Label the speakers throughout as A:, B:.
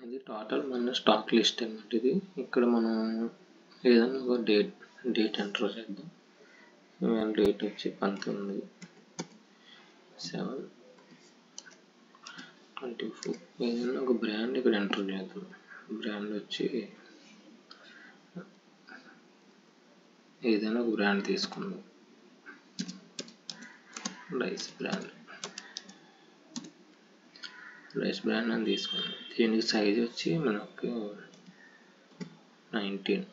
A: ఇది టోటల్ మన stock list అన్నమాట. ఇది ఇక్కడ మనం ఏదైనా ఒక డేట్ ఎంటర్ చేద్దాం. డేట్ వచ్చి 19/7/24. ఏదైనా ఒక బ్రాండ్ ఇక్కడ ఎంటర్ చేద్దాం. బ్రాండ్ వచ్చి ఏదైనా ఒక బ్రాండ్ తీసుకుందాం. రైస్ బ్రాండ్ అని తీసుకుందాం. దీనికి సైజ్ వచ్చి మనకు 19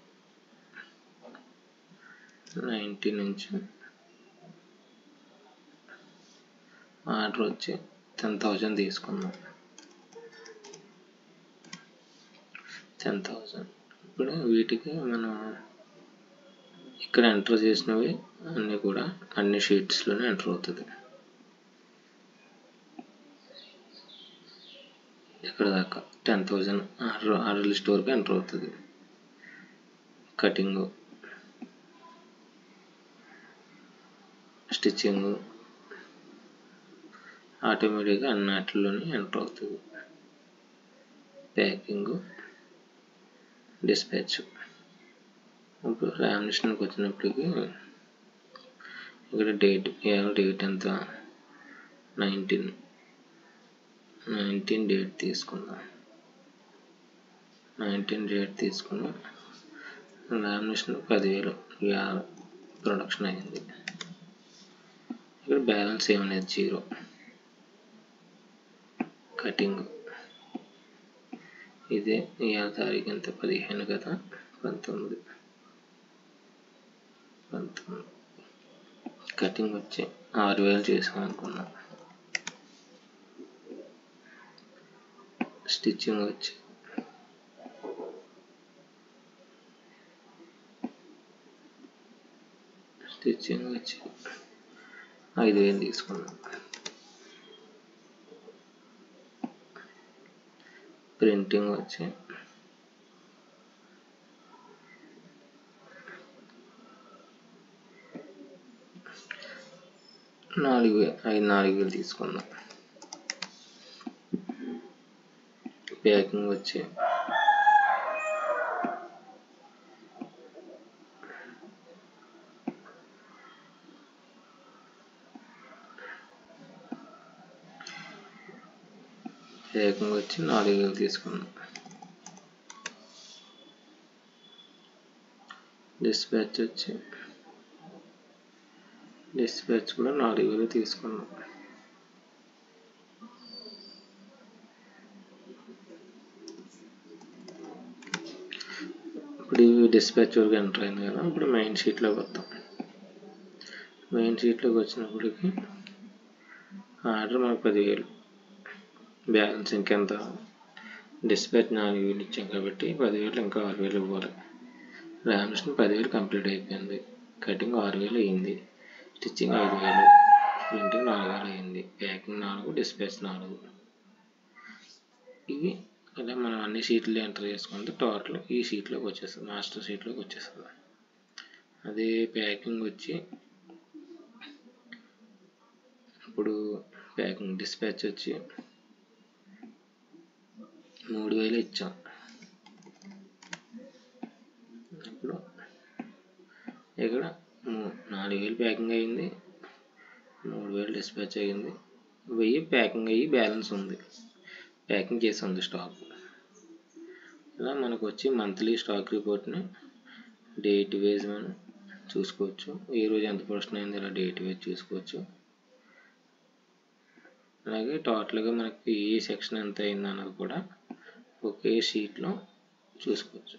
A: నుంచి ఆర్డర్ వచ్చి 10,000 తీసుకుందాం. 10,000. ఇప్పుడు వీటికి మనం ఇక్కడ ఎంటర్ చేసినవి అన్నీ కూడా అన్ని షీట్స్లోనే ఎంటర్ అవుతుంది. ఇక్కడ దాకా 10,000 ఆర్డర్ లిస్ట్ వరకు ఎంటర్ అవుతుంది. కటింగ్, స్టిచ్చింగ్ ఆటోమేటిక్గా అన్నిటిలోనే ఎంటర్ అవుతుంది. Packing, dispatch. ఇప్పుడు లామినేషన్కి వచ్చినప్పటికీ ఇక్కడ డేట్ ఎంత 19 డేట్ తీసుకుందాం. 19 డేట్ తీసుకున్నాం. లామినేషన్ 10,000 ప్రొడక్షన్ అయింది. ఇక్కడ బ్యాలెన్స్ ఏమనేది 0. కటింగ్ ఇదే ఇవాళ తారీఖు ఎంత 15 కదా, 19. కటింగ్ వచ్చి 6,000 చేసాం అనుకున్నాం. స్టిచ్చింగ్ వచ్చి 5,000 తీసుకున్నాం. ప్రింటింగ్ వచ్చి 4,000 తీసుకున్నాం. ప్యాకింగ్ వచ్చి 4,000 తీసుకున్నాం. డిస్పాచ్ కూడా 4,000 తీసుకున్నాం. ఇప్పుడు ఇవి డిస్పాచ్ వరకు ఎంటర్ అయింది కదా. ఇప్పుడు మెయిన్ షీట్లోకి వద్దాం. మెయిన్ షీట్లోకి వచ్చినప్పటికి ఆర్డర్ మనకు 10,000, బ్యాలెన్స్ ఇంకెంత, డిస్పాచ్ 4,000 ఇచ్చాం కాబట్టి 10,000 ఇంకా 6,000 ఇవ్వాలి. లామినేషన్ 10,000 కంప్లీట్ అయిపోయింది. కటింగ్ 6,000 అయింది. స్టిచ్చింగ్ 5,000, ప్రింటింగ్ 4,000 అయింది. Packing 4, dispatch 4. ఇవి ఇలా మనం అన్ని షీట్లు ఎంటర్ చేసుకుంటే టోటల్ ఈ షీట్లోకి వచ్చేస్తుంది, మాస్టర్ షీట్లోకి వచ్చేస్తుంది. అదే ప్యాకింగ్ వచ్చి ఇప్పుడు ప్యాకింగ్ డిస్పాచ్ వచ్చి 3,000 ఇచ్చాం. ఇప్పుడు ఇక్కడ 4,000 ప్యాకింగ్ అయ్యింది, 3,000 డిస్పాచ్ అయ్యింది, 1,000 ప్యాకింగ్ అయ్యి బ్యాలెన్స్ ఉంది, ప్యాకింగ్ చేసి ఉంది స్టాక్. ఇలా మనకు వచ్చి మంత్లీ స్టాక్ రిపోర్ట్ని డేట్ వైజ్ మనం చూసుకోవచ్చు. ఈ రోజు ఎంత ప్రొడక్షన్ అయింది ఇలా డేట్ వైజ్ చూసుకోవచ్చు. అలాగే టోటల్గా మనకి ఏ సెక్షన్ ఎంత అయింది అన్నది కూడా ఒకే షీట్లో చూసుకోవచ్చు.